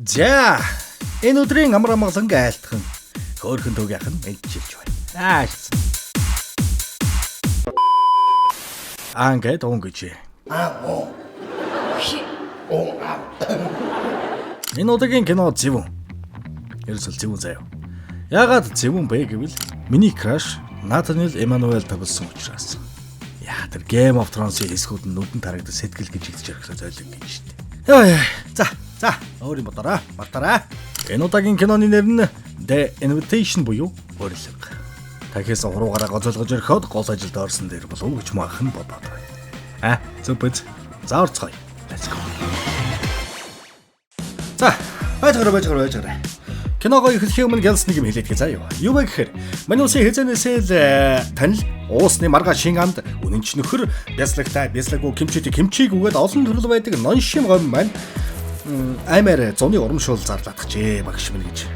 За энэ өдрийн амар амгалан айлтхан хөөрхөн төгийнх нь мэдчилж байна. Ингээд өнгөж. Энэ удаагийн кино зөвүүн. Ерөөсөл зөвүүн заяа. Ягаад зөвүүн бэ гэвэл миний краш Натаниэл Эммануэль тоглосон учраас. Яа тэр Game of Thrones-ийн хэсгүүд нь нүдэн тарагдаж сэтгэл гэж игдэж ярихлаа зойлог гэж штэ. За өөр юм бодороо. Мартаарай. Энэ удаагийн киноны нэр нь The Invitation буюу урилга. Тахиас хуруугаараа гоцолгож өрхөд гол ажилд орсон дээр болов гэж maaхан бодоод байна. Зүпэц. За орцгоё. Let's go. За, байж. Киногоо эхлэхийн өмнө гэлс нэг юм хэлээдгээ заяа. Юу вэ гэхээр манай улсын хэзээнээсээ л танил уусны маргаа шин амд үнэнч нөхөр бяслагтай бяслаггүй кимчиг үгээд олон төрөл байдаг нон шим гом маань аймаар зуны урамшуул зарлаадахжээ багш минь гэж.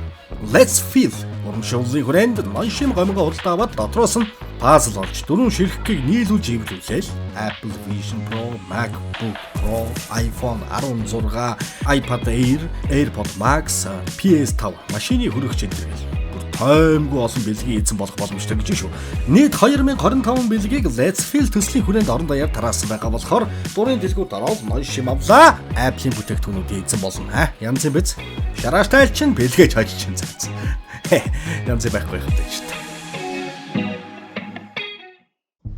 Let's feel урамшуулын хүрээнд нон шим гомгоо хуралдааваад дотроос нь пазл олж дөрвөн ширхгийг нийлүүлж ивлүүлээл Apple Vision Pro, MacBook Pro, iPhone 16, iPad Air, AirPod Max, PS5 машины хүрэгч энэ бүр таймгүй олон бэлгийн эзэн болох боломжтой гэж шүү. Нийт 2025 бэлгийг Let's Feel төслийн хүрээнд орон даяар тараасан байгаа болохоор дурын дэлгүүр дараал нон шим авлаа. Apple-ийн бүтээгдэхүүнүүдийн эзэн болно. Янз юм биз? Шарааштай чинь бэлгээж хожиж чинь цац. Янз байхгүй хэрэгтэй шүү дээ.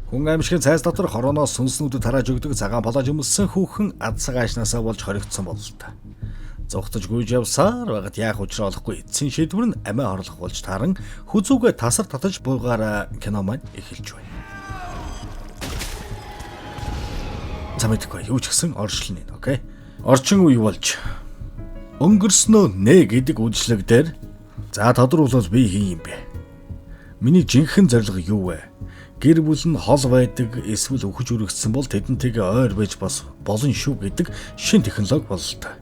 Хүн аимшигын цайз дотор хороноос сүнснүүдэд тарааж өгдөг цагаан болоож өмссөн хүүхэн ад цагаашнаасаа болж хоригдсон болол та. Зугтаж гүйж явсаар байгаад яах учраа олохгүй эцсийн шийдвэр нь амиа орлох болж тааран хүзүүгээ тасар татаж буугаар кино маань эхэлж байна. Замэдгүй юу ч гэсэн оршлон нэ, окей? Орчин үе болж өнгөрснөө нэ гэдэг үйлчлэг дээр за тодруулбал би хин юм бэ? Миний жинхэнэ зорилго юу вэ? Гэр бүл нь хол байдаг эсвэл өхөж үргэжсэн бол тэдэнтэйгээ ойр байж бас болно шүү гэдэг шин технологи бололтой.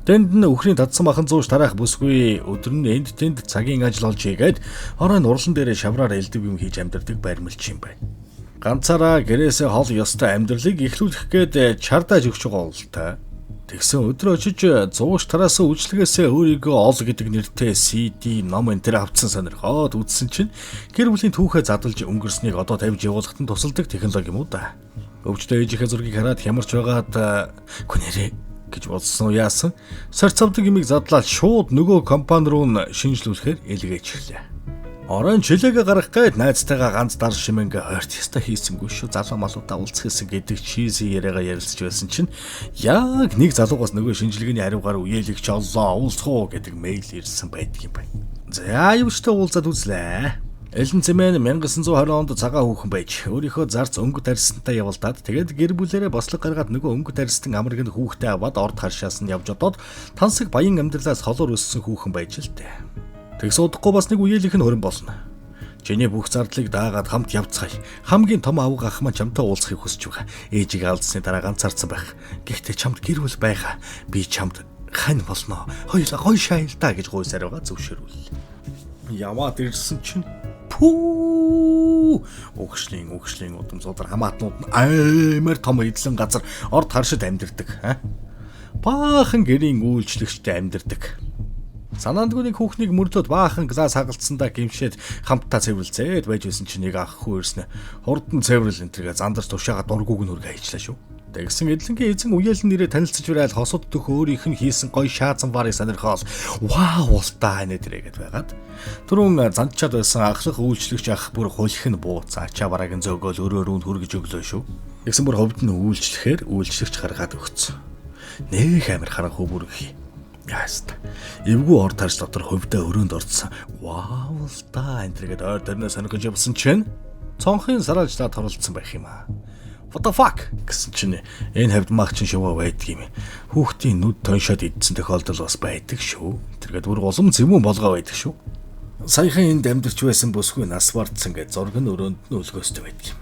Тэнд нь өхрийн татсан махан зууш тараах бүсгүй өдөр нь энд тэнд цагийн ажил олж хийгээд оройн урлан дээрээ шавраар элдв юм хийж амьдардаг байрмалч юм байна. Ганцаараа гэрээсээ хол ёстой амьдралыг эхлүүлэх гээд чардааж өгч байгаа бололтой. Тэгсэн өдрөө очиж зууш тараасан үйлчлэгээсээ өөрийгөө ол гэдэг нэртэй CD ном энэ төр авцсан сонирхоод үзсэн чинь гэр бүлийн түүхээ задлж өнгөрснийг одоо тавьж явуулахад нь тусалдаг технологи юм уу да. Өвчтөө ээжийнхээ зургийг хараад хямарч байгаад күнээрээ гэж бодсон яасан. Сарцавдаг имийг задлаад шууд нөгөө компани руу нь шинжлүүлэхээр илгээж ирлээ. Оройн чилээгээ гаргах гээд найзтайгаа ганц дар шимэнгэ ойрт яста хийсэнгүй шүү. Залуу малуудаа уулзахсэн гэдэг чизи яриагаа ярилцж байсан чинь яг нэг залуугаас нөгөө шинжилгээний хариугаар үеэлэгч оллоо уулзах уу гэдэг мэйл ирсэн байдаг юм байна. За юуштай уулзаад үзлээ. Элен Цэмэн 1920 онд цагаан хүүхэн байж өөрийнхөө зарц өнгөт арьсантай явуулдаад тэгээд гэр бүлээрээ бослог гаргаад нөгөө өнгөт арьстан амарганд хүүхдээ аваад орд харшаас нь явж одоод тансаг баян амьдралаас холоор өссөн хүүхэн байж л дээ. Тэгс удахгүй бас нэг үеэлийнх нь хөрөн болно. Чиний бүх зардлыг даагаад хамт явцгаая. Хамгийн том авга ах маань чамтай уулзахыг хүсэж байгаа. Ээжийг алдсны дараа ганцаарсан байх. Гэхдээ чамд гэр бүл байгаа. Би чамд хань болно. Хоёулаа гоё шаялдаа гэж гуйсаар байгаа зөвшөөрвөл. Яваад ирсэн чинь Өгшлийн удам зудар хамаатнууд нь амар том эдлэн газар орд харшид амьдэрдэг. Баахан гэрийн үйлчлэгчтэй амьдэрдэг. Санаандгүй нэг хүүхнийг мөрлөөд баахан глаз хагалцсандаа гимшээд хамтдаа цэвэрлцээд байж байсан чинь нэг ах хүү ирснэ. Хурдан цэвэрлэл энтергээ зандарч тушаага дургууг нь хүргээ хийчлээ шүү. Тэгсэн эдлэнгийн эзэн үеэлэн нэрээ танилцж байгаад хосод дөх өөрийнх нь хийсэн гоё шаазан барыг сонирхоод вау ултаа нэ тэрэгэд байгаад түрүүн занчаад байсан ахлах үйлчлэгч ах бүр хулих нь бууцаа ачаа бараг нь зөөгөөл өрөөрүүнд хүргэж өглөө шүү. Тэгсэн бүр ховд нь үйлчлэхээр үйлчлэгч гаргаад өгцөн. Нэх амир харанхуй бүргий. Яаст. Эвгүй орд харж дотор хөвдөө өрөөнд орцсон. Вау л да энэ төргээд ойр дөрнөө сонирхож явсан чинь цонхын сараажлаад торлцсон байх юм аа. What the fuck гэсэн чинь энэ хавьд мах чинь шуваа байдаг юм. Хүүхдийн нүд тоншоод идсэн тохиолдол бас байдаг шүү. Тэргээд бүр улам зэмүүн болгоо байдаг шүү. Саяхан энд амьдарч байсан бүсгүй нас бардсан гэж зураг нь өрөөнд нь өлгөөстэй байдаг юм.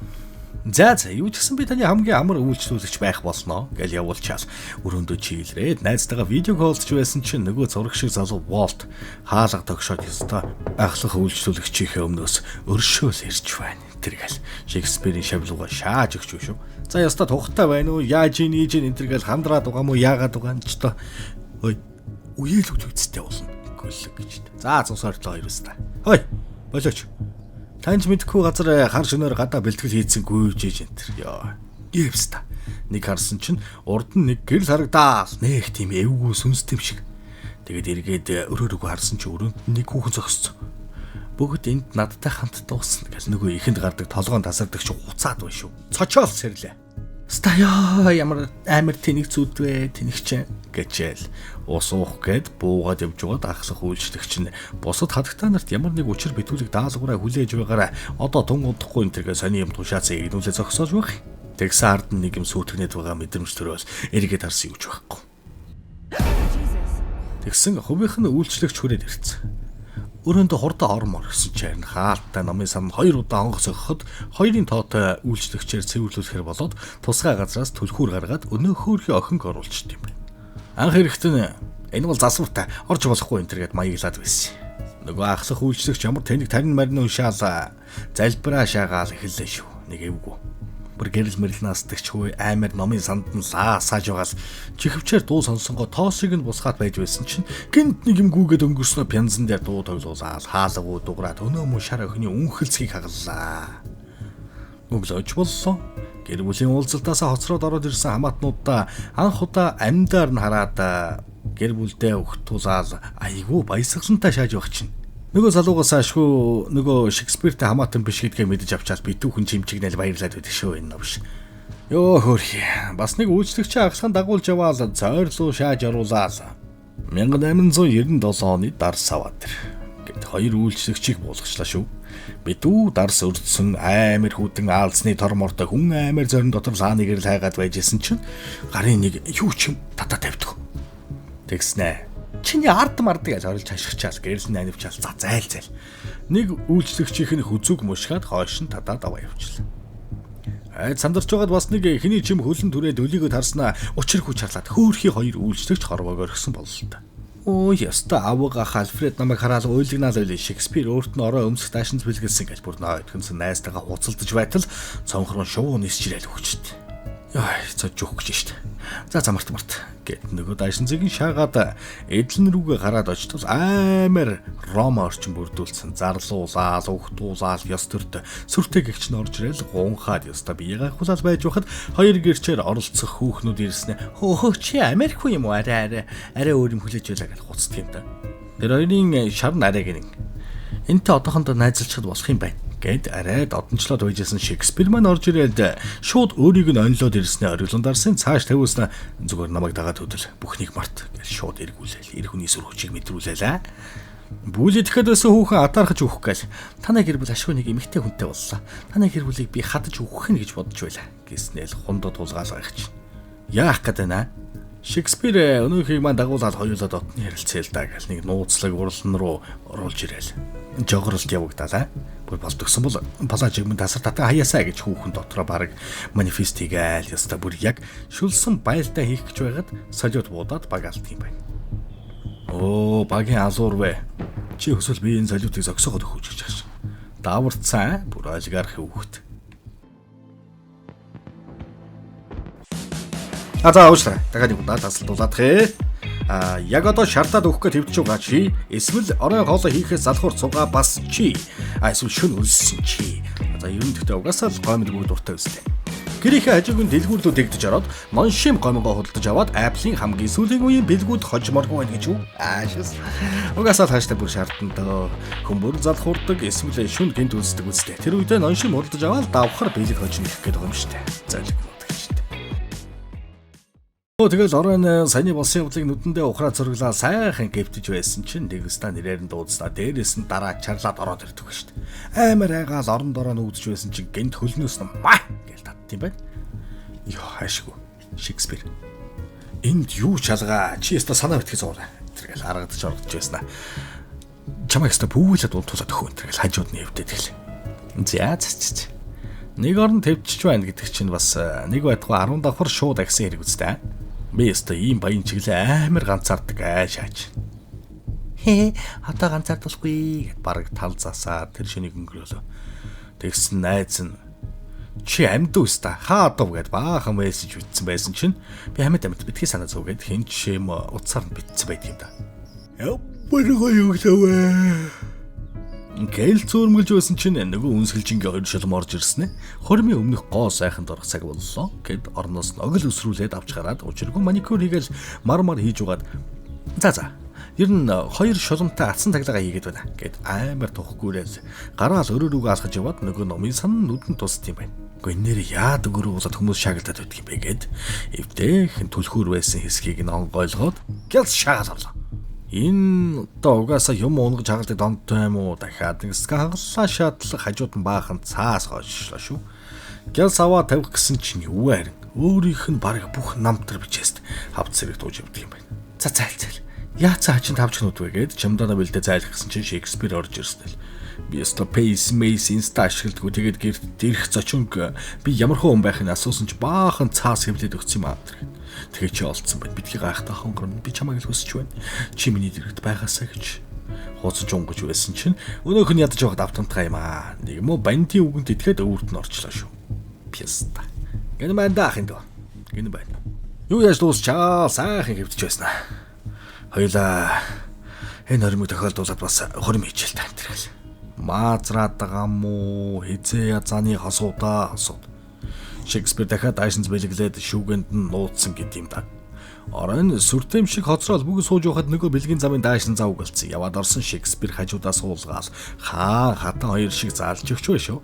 За юу ч гэсэн би таны хамгийн амар үйлчлүүлэгч байх болноо гэж явуулчаал өрөөндөө чиглэрээд найзтайгаа видео коллж байсан чинь нөгөө зураг шиг залуу Волт хаалга тогшоод ёстой ахлах үйлчлүүлэгчийнхээ өмнөөс өршөөл ирж байна. Тэргээл Шекспирийн шавлууга шааж өгч шүү. За ёстой тухтай байна уу? Яаж ийж энэ тэргээл хандраад байгаа мó яагаад байгаа нь ч тоо. Ой. үеэлүүд үсттэй болно. Гөлөг гэж. За цусаартлаа хоёр өстө. Хой. Болооч. Таньж мэдхгүй газар хар шөнөөр гадаа бэлтгэл хийцэн гүйж энэ. Йоо. Гэвста. Нэг харсан чинь урд нь нэг гэрэл харагдаа. Нэх тийм эвгүй сүнстэм шиг. Тэгээд эргээд өрөөрөөгөө харсан чи өрөөнд нэг хүүхэн зогссон. Бүгд энд надтай хамт дуусна гэж нөгөө ихэнд гардаг толгоон тасардаг чи уцаад байна шүү. Цочоол сэрлээ. Стаяа ямар амар тэнэг зүудвэ тэнэгч гэжэл ус уух гээд буугаад явж байгаад ахлах үйлчлэгч нь бусад хадагтай нарт ямар нэг учир битүүлэг даалгавраа хүлээж байгаараа одоо тун удахгүй энэ төргээ сони юм тушаацыг игнүүлээ зогсоож байх. Тэгсэн ард нь нэг юм сүйтгэнэд байгаа мэдрэмж төрөөс эргээд харсан юуж байхгүй. Тэгсэн хувийнх нь үйлчлэгч хүрээд ирсэн. Өрөөндөө хурдан ормоор гэсэн чинь хаалттай номын сан 2 удаа онгоцоход хоёрын тоотой үйлчлэгчээр цэвэрлүүлэхэр болоод тусгай газраас түлхүүр гаргаад өнөө хөөрхий охинг оруулчихд юм байна. Анх эрэхтэн энэ бол засвартай орж болохгүй энэ төргээд маяглаад байсан. Нөгөө ахлах үйлчлэгч ямар тэнэг тарин марин уншаалаа залбираа шаагаал эхэллээ шүү. Нэг эвгүй. Бүр гэрэл мэрэл наасдагч хөө аймаар номын санд нь лаасааж байгаал чихвчээр дуу сонсонгоо тоосыг нь бусгаад байж байсан чинь гинт нэг юм гүгээд өнгөрснөө пянзан дээр дуу тоглуулаад хаалгуу дуграад өнөө мөн шар охины үнхэлцгийг хагаллаа. Өглөөж боллоо. Гэр бүлийн уулзалтаас хоцроод ороод ирсэн хамаатнуудаа анх удаа амьдаар нь хараад гэр бүлдээ өгтүүлаад айгүй баясгалантай шааж байх чинь. Нөгөө залуугаас ашгүй нөгөө Шекспиртэй хамаатан биш гэдгээ мэдэж авчаад битүүхэн чимчигнэл баярлаад байдаг шүү энэ новш. Йоо хөөрхий. Бас нэг үйлчлэгч агсхан дагуулж яваал цойрлуу шааж оруулаад 1897 оны дарс аваад тэр. Гэт хоёр үйлчлэгчийг буулгачлаа шүү. Битүү дарс өрдсөн аймар хүдэн аалзны тормортой хүн аймар зорин дотор лааны гэрэл хайгаад байжсэн чинь гарын нэг юу ч юм татаа тавьдаг. Тэгснэ. Чиний ард мардаг гэж орилж хашгичаал гэрэл найнавчаал зайл. Нэг үйлчлэгчийнх нь хүзүүг мушгаад хойш нь тадаад аваа явуулчихлаа. Сандарч байгаад бас нэг эхний чим хөлн түрээд өлийгөө тарснаа учир хүч харлаад хөөрхий хоёр үйлчлэгч хорвоогоор гисэн боллоо та. Өө яста авгаах Альфред намайг хараад уйлгнаал байли Шекспир өөрт нь орой өмсөх таашинз бэлгэлсэн гэж бүр нойтгонсон найзтайгаа хуцалдаж байтал цонхрон шувуу нисчирэл өгчт. Яа цож өгөх гэж штт. За замарт гэт нөгөө дайшинзыг шаагаад эдлэн рүүгээ гараад очтол аймаар Ром орчин бүрдүүлсэн зарлуулаад угтуулаад ёс төрд сүртэй гэгч нь орж ирэл гунхаад ёстой биегээ хулаад байж байхад хоёр гэрчээр оролцох хүүхнүүд ирснэ. Хөө чи Америк хүн юм уу арай өөр юм хүлээж байлаа гэж хуцдаг юм да. Тэр хоёрын шар нарайг нэг энтэй одоохондоо найзалчхад болох юм байна. Гэт арай додончлоод байжсэн Шекспир маань орж ирээд шууд өөрийг нь онлоод ирснээр ориглон дарсан цааш тавиулснаа зүгээр намайг дагаад хөдөл бүхнийг март гэж шууд эргүүлээл эр хүний сүр хүчийг мэдрүүлээлээ. Бүлэд ихэд байсан хүүхэн атаархаж өгөх гээл танай гэр бүл ашгүй нэг эмэгтэй хүнтэй боллоо. Танай гэр бүлийг би хадаж өгөх нь гэж бодож байлаа гэснээр хундад тулгаалгаа их чинь. Яах гэдэг нэ? Шекспир өнөөхийг маань дагуулаад хоёулаа дотны ярилцээл даа гэл нэг нууцлаг урлан руу оруулж ирээл. Жогорлт явагдалаа. Бүр болдгсон бол палаж юм тасар татаа хаяасаа гэж хүүхэн дотроо баг манифест хийгээл яста бүр яг шүлсэн байлдаа хийх гэж байгаад солиод буудаад баг алт юм байна. Оо багийн азуур вэ. Чи өсвөл би энэ солиотыг зогсооход өгөөч гэж хааш. Дааварцсан бүр олигарх хүүхэд. За уушлаа. Дахиад юм даа тасалдуулаад хээ. Яг одоо шартаад өгөх гэж төвч байгаа чи эсвэл орой хоолой хийхээс залхуур цугаа бас чи эсвэл шүн үлссэн чи. За ер нь тэгтээ угаасаа л гомд бүгд дуртай өстэй. Гэрийнхээ хажуугийн дэлгүүрлүүд дэгдэж ороод моншим гомгоо худалдаж аваад Apple-ийн хамгийн сүүлийн үеийн бэлгүүд хожморгүй байна гэж үү? Шээс. Угаасаа хааштай бүр шаардтантай хүмүүр залхуурдаг эсвэл шүн гинт үлсдэг үстэй. Тэр үедээ моншим худалдаж аваад давхар бэлэг хожно гэх гээд байгаа юм штэ. Зайлг. Тэгэл оройн саяны болсон явдлыг нүдэндээ ухраад зурглаа сайхан гэвтэж байсан чинь нэгстаа нэрээр нь дуудснаа дээрээс нь дараа чарлаад ороод ирдэг шүү дээ. Аймаар айгаал орон дороо нүүдж байсан чинь гэнт хөлнөөс нь маа гэж татд юм байна. Йоо хайшгүй. Шекспир. Энд юу чалгаа? Чи яста санаа битгий зураа. Тэргээл харагдаж орогдож байснаа. Чамайг яста пүүлээд уултуулаад өгөө. Тэргээл хажууд нь явдээд гэлээ. За. Нэг орон төвчж байна гэдэг чинь бас нэг байтугай 10 давхар шууд агсан хэрэг үстэй. Би яста ийм баян чиглээ амар ганцаардаг шаач. Одоо ганцаардахгүй гэд бараг тал засаа тэр шөнийг өнгөрөөлөө. Тэгсэн найз нь Чи амьд үста хаа дов гэд баахан мессеж бичсэн байсан чинь би хамт битгий санаа зовгээд хэн ч юм утсаар бичсэн байт юм да. Яппаргаа юусавэ. Гэл зөөрмөлж байсан чинь нөгөө үнсгэлжингийн хоёр шалм орж ирсэн ээ. Хормын өмнөх гоо сайханд орох цаг боллоо. Гэд орноос ногл өсрүүлээд авч гараад учиргүй маникюр хийгээл мар хийж угаад за ер нь хоёр шулмтай атсан таглагаа хийгээд байна гэд амар тухггүйрээс гараал өрөө рүүгээ алхаж яваад нөгөө номын сан нүдэн тусд юм байна. Гэхдээ нэр яад өгөрөө болоод хүмүүс шаагалтаад байдаг юм бэ гэд эвтэйхэн түлхүүр байсан хэсгийг нь онгойлгоод гялс шаагаад орлоо. Энэ одоо угаасаа юм унгаж хагалдаг донтой юм уу дахиад хагаллаа шаадлах хажууд нь баахан цаас хойшлоо шүү. Гялс аваа тавих гэсэн чинь юу харин өөрийнх нь баг бүх намтар бичээст хавц зэрэг дууж явдаг юм байна. За зайлцал. Яацаа хачин тавч нүд вэ гэд чамдаа бэлдээ зайлгсан чинь Шекспир орж ирсэн л. Би өстө пейс инста ашигладаг. Тэгээд гэрт дэрх зочинг би ямар хүн байхыг асуусан ч баахан цаас хэвлээд өгсөн юм аа. Тэгээ чи олцсон байна. Бидгийг гайхтаа хонгорно. Би чамайг л хүсэж байна. Чи миний дэрэгт байгаасаа гэж хооцож унгаж байсан чинь өнөөх нь ядаж явахад автомтгай юм аа. Нэг юм уу бандийн үгэнд итгээд өвөрт нь орчлоо шүү. Писта. Гэнэ мандаах юм даа. Гэнэ байна. Юу яаж дуусчаа сайхан хэвдэж байсан аа. Хоёлаа энэ хормыг тохиолдуулаад бас хорим хийчихэл таамтрал. Маазраад байгаа мó хизээ язааны хасуудаа асууд. Шекспир дахиад Дайсонс бэлэглээд шүүгэнд нь нууцсан гэдэг юм да. Орон сүртэм шиг хоцрол бүгд сууж явахад нөгөө бэлгийн замын Дайсон зав гэлцсэн. Яваад орсон Шекспир хажуудаа суулгаал хатан хоёр шиг заалж өгч бай шүү.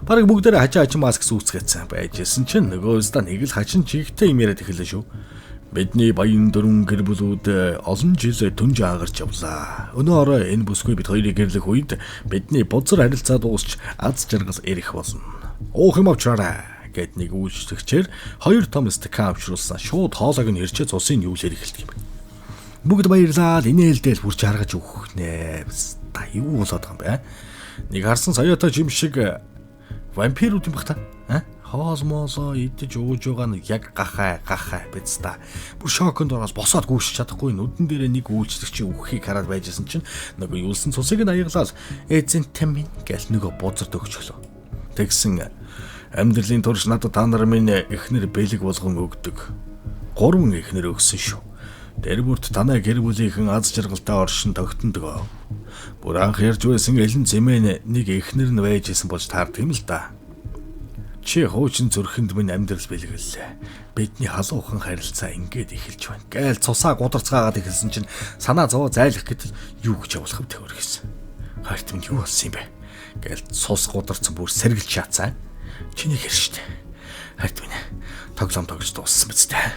Бараг бүгдээрээ хажаа маск сүүцгээсэн байжсэн чинь нөгөө өстө нэг л хачин чигтэй юм яриад эхэллээ шүү. Бидний баян дөрвөн гэр бүлүүд олон жил түнж аагарч явлаа. Өнөө орой энэ бүсгүй бид хоёрыг гэрлэх үед бидний бузар харилцаа дуусч аз жаргал ирэх болно. Уух юм авчраарай гэд нэг үйлчлэгчээр хоёр том стакан авчруулсан. Шууд хоолойг нь хэрчээ цусын юулэр эхэлдэг юм. Бүгд баярлаа. Инээлдэл бүрч харгаж өгөх нэ. Та юу болоод байгаа юм бэ? Нэг харсан соёотой жим шиг вампирууд юм бах та. Хоолмоолоо идэж ууж байгаа нь яг гахай биз та. Бүр шоконд ороос босоод гүйсч чадахгүй нүдэн дээрээ нэг үйлчлэгчийн үххийг хараад байжсэн чинь нөгөө юулсан цусыг нь аяглаад эзентамин гэл нөгөө бузард өгчлөө. Тэгсэн амьдралын турш надад та нар минь эхнэр бэлэг болгон өгдөг. 3 эхнэр өгсөн шүү. Тэр бүрт танай гэр бүлийнхэн аз жаргалтай оршин тогтнодгоо. Бүр анх ярьж байсан элен зэмэн нэг эхнэр нь байжсэн болж таардаг юм л да. Чи хуучин зүрхэнд минь амьдрал бэлгэлээ. Бидний халуухан харилцаа ингээд эхэлж байна. Гайл цусаа гударцгаагаад эхэлсэн чинь санаа зовоо зайлах гэтэл юу гэж явуулах вэ тэр гэсэн. Хайрт минь юу болсон юм бэ? Гайл цус гударцсан бүр сэргэлж шаацсан. Чиний хэр штэ. Хайрт минь тоглоом тоглож дууссан биз дээ.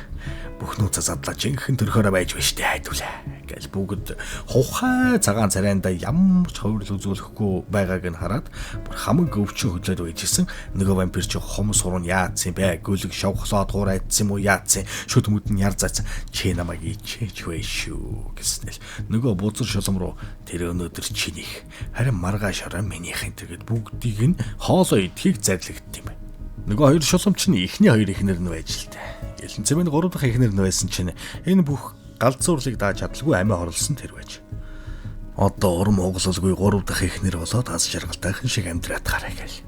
Бүх нууцаа задлаа жинхэнэ төрхөөрөө байж байна штэ хайдуулаа. Гайл бүгд хувхай цагаан царайнда ямар ч хөврөл үзүүлэхгүй байгааг нь хараад бүр хамаг өвчөн хөдлөд байжсэн. Нөгөө вампир чи хомс суруу яатсан бэ? Гүлэг шавхлаад хуурайдсан юм уу яатсан? Шүд мүдэн яр заац чи намайг ичээж вэ шүү гэснээр нөгөө бузар шулам руу тэр өнөөдөр чинийх харин маргааш орой минийхэн тэгээд бүгдийг нь хоолоо идэхийг зарлигдт юм байна. Нөгөө хоёр шуламч нь эхний хоёр эхнэр нь байж л дээ. Элэнцэмэн 3 дахь эхнэр нь байсан чинь энэ бүх галзуурлыг дааж чадлагүй амиа хорлсон тэр байж. Одоо урам угалалгүй 3 дахь эхнэр болоод аз жаргалтайхан шиг амьдраад гараа гэл.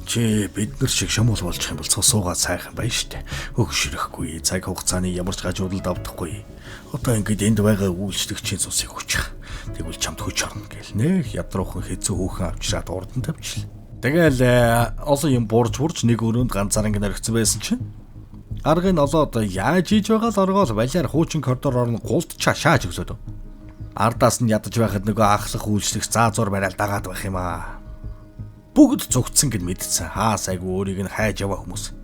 Чи бид нар шиг шамуул болчих юм бол цусуугаа сайхан байна штэ. Өгшөрөхгүй, цаг хугацааны ямар ч гажуудалд авдахгүй. Одоо ингэж энд байгаа үйлчлэгчийн цусыг хүчих. Тэгвэл чамд хүч орно гэл нэх ядруухан хэцүү хүүхэн авчираад урд нь тавьчихлаа. Тэгэл олон юм бурж нэг өрөөнд ганцаар ингэ нөрөгцсөн байсан чинь аргыг олоод яаж хийж байгаа л оргоол балиар хуучин коридор орно гултчаа шааж өглөөд. Ардаас нь ядаж байхад нөгөө ахлах үйлчлэгч заазуур барайл дагаад байх юм аа. Бүгд зүгтсэн гэд мэдсэн. Хаа сайгүй өөрийг нь хайж яваа хүмүүс.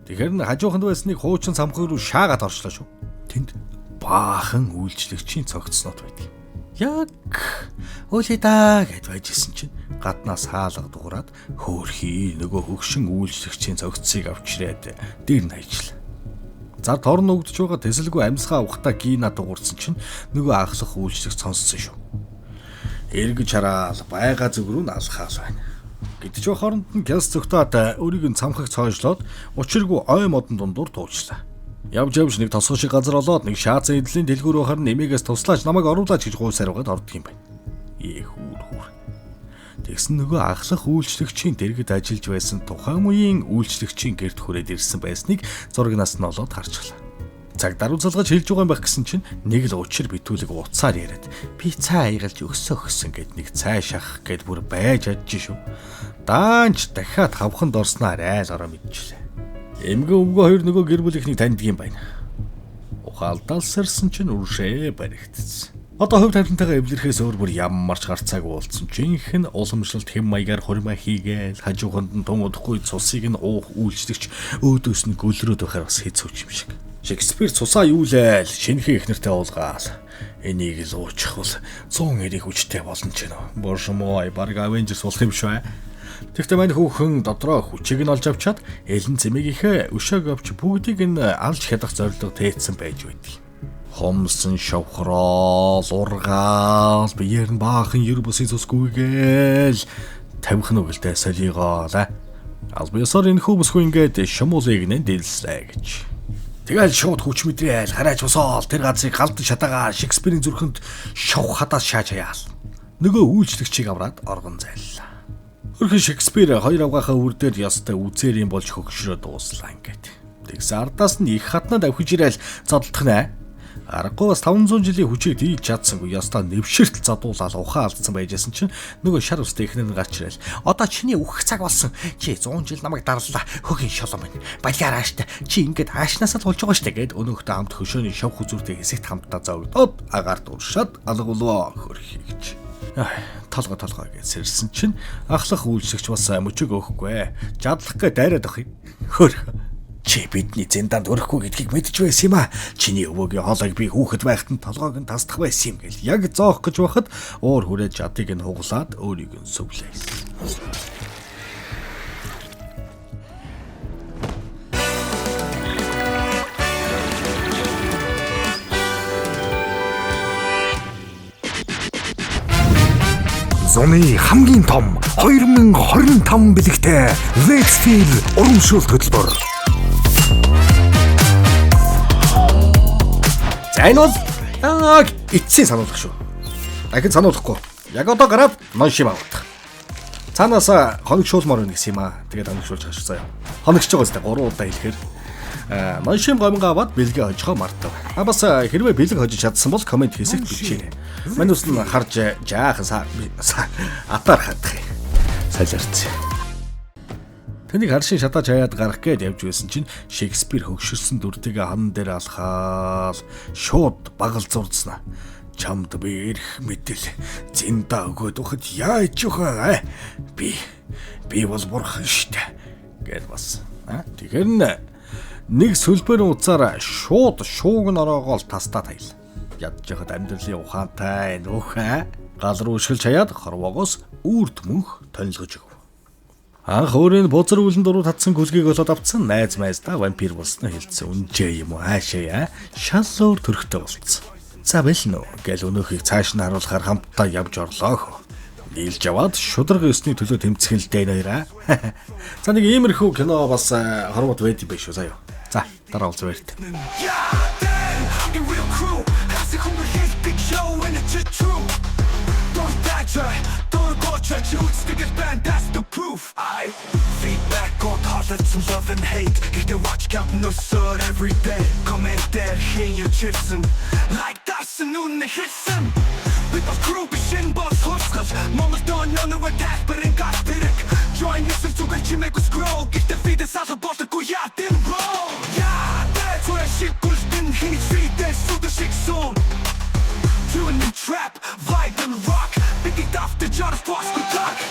Тэгэхээр н хажууханд байсныг хуучин самхаг руу шаагаад орчлоо шүү. Тэнд баахан үйлчлэгчийн цогцснууд байдаг. Яг өлөдөө гэж байжсэн чинь гаднаас хаалга дуурайд хөөрхий нөгөө хөгшин үйлчлэгчийн цогцсыг авчирээд дээр нь хайжлаа. Зар торн өгдөж байгаа тэсэлгүй амьсгаа ухтаа гийна дуурсан чинь нөгөө ахлах үйлчлэгч сонссон шүү. Эргэж хараал байгаа зүг рүү нь алхаал байна. Гэвч хооронд нь гяс зөвхтөөд өөрийг нь цамхаг цоожлоод учиргүй ой модон дундуур туулчлаа. Явж нэг тосгоо шиг газар олоод нэг шаацсан эдлийн дэлгүүрөөр харин нэмэгээс туслаач намайг оруулаач гэж гуйсаар угаад ордог юм байна. Хүүр. Тэгсэн нөгөө ахлах үйлчлэгчийн дэргэд ажиллаж байсан тухайн үеийн үйлчлэгчийн гэрт хүрээд ирсэн байсныг зурагнаас нь олоод харчихлаа. Цаг даруй залгаж хэлж байгаа юм байх гэсэн чинь нэг л учир битүүлэг уцаар яриад би цай аягалж өгсөн гэд нэг цай шахах гэд бүр байж адж шүү. Даанч дахиад хавханд орсноор айл ороо мэдчихлээ. Эмгэн өвгөө хоёр нөгөө гэр бүл ихнийг таньдаг юм байна. Ухаалдалсарсан чинь үршээ баригдсан. Одоо хувь тавилантайгаа эвлэрхээс өөр бүр ямар ч гарцааг уулцсан чинь уламжлалт хэм маягаар хурмаа хийгээл хажууханд нь тун удахгүй цусыг нь уух үйлчлэгч өөдөөс нь гөлрөөд байхаар бас хэцүүч юм шиг. Шекспир цусаа юу лээл шинэхэн ихнэртэй уулгаал. Энийг л уучих бол 100 эрийг хүчтэй болно ч гэнэ. Боршмой баг Avengers болох юм шүү. Тэгтээ мань хүүхэн додроо хүчийг нь олж авчаад элен цэмэгийнхээ өшөөг авч бүгдийг нь алж хядах зорилго тээцсэн байж байдгийг. Хомсон шавхроо ургаал биеэр нь баахан ер бусын цусгүйгээл тавих нүгэлтэй солигоо ла. Албисаар энэ хүмүүсгүй ингээд шумуулыг нэ дэлсээ гэж. Тэгэл шууд хүч мэдрээл хараач босоол тэр газрыг галдан шатагаа Шекспирийн зүрхэнд шов хадаас шааж хаяал. Нөгөө үйлчлэгчийг аваад оргон зайллаа. Хөрхөн Шекспир хоёр авгаахаа үр дээр ястай үзээрийн болж хөгшрөө дууслаа ингээд. Тэгс ардаас нь их хатнад авхиж ирээл зодтолдох нэ. Аргагүй бас 500 жилийн хүчийг дийлж чадсангүй ястаа нэвшэртэл задуулаад ухаан алдсан байжсэн чинь нөгөө шар устай ихнэр нь гарч ирээл одоо чиний үхэх цаг болсон чи 100 жил намайг дарлаа хөгийн шолом байна балиар ааштай чи ингээд аашнасаа тулж байгаа штэ гэд өнөөхтэй хамт хөшөөний шов хүзүүртэй хэсэгт хамтдаа зогдоод агаарт уршаад алгуулаа хөрхий гэж толгой гэж сэрсэн чинь ахлах үйлчлэгч бас мөчөг өгөхгүй жадлах гэ дайраад ах юм хөрх. Чи бидний зэндаанд өрөхгүй гэдгийг мэдж байсан юм а. Чиний өвөөгийн хоолойг би хүүхэд байхад нь толгойг нь тасдах байсан юм гэл. Яг зоох гэж байхад уур хүрээд жадыг нь хуглаад өөрийг нь сүвлээ. Зуны хамгийн том 2025 бэлэгтэй Let's Feel урамшуул хөтөлбөр. Энэ бол эцсийн сануулгах шүү. Дахин сануулгахгүй. Яг одоо гараад ноншим авах. Цаанаас хоногшуулмаар байна гэсэн юм аа. Тэгээд хоногшуулж хашаа заяа. Хоногч байгаа зү 3 удаа хэлэхээр ноншим гомгоо аваад бэлгээ хожихоо мартав. Бас хэрвээ бэлэг хожиж чадсан бол комент хийсэт бичээрэй. Манус нь харж жаахан атаар хадах юм. Салжирц. Тэнийг харшин шатааж хаяад гарах гээд явж байсан чинь Шекспир хөгшөрсөн дүртэйгээ хан дээр алхаал шууд багал зурдснаа. Чамд би ирэх мэдэл зинда өгөөд ухад яаж юхаа би бол бурхан штэ гэж бас. Тэгэхээр нэг сүлбэрийн уцаараа шууд шууг нь ороогоол тастаа таял. Ядж яхад амьдралын ухаантай нөхөө гал руу шилж хаяад хорвоогоос үрд мөнх тонилгож өг. Анх өөрийн бузар үлэн дуруу татсан гүлгийг олоод авцсан найз майздаа вампир болсноо хэлсэн. Үнжээ юм уу хаашаа шаллуур төрхтэй болцсон. За бэлнэ гэл өнөөхийг цааш нь харуулахаар хамтдаа явж орлоо. Нийлж яваад шударга өсний төлөө тэмцэхэлтэй нэраа. За нэг иймэрхүү кино бас хорвот байд юм биш үү заяа. За дараа уулз баярт. That's the proof. I feedback on toilet some love and hate. Get the watch count no sir every day. Comment there, hear your chips and like that's a new hissen. With the crew beshin boss hostels. Mama's done on the attack, but in got spirit. Join us to get you make a scroll. Get the feed us out of boss the go ya dim roll. Yeah, that's where shit goes in heat feed this through the 6 zone. Doing the trap, vibe and rock. Big it off the jar of boss good luck.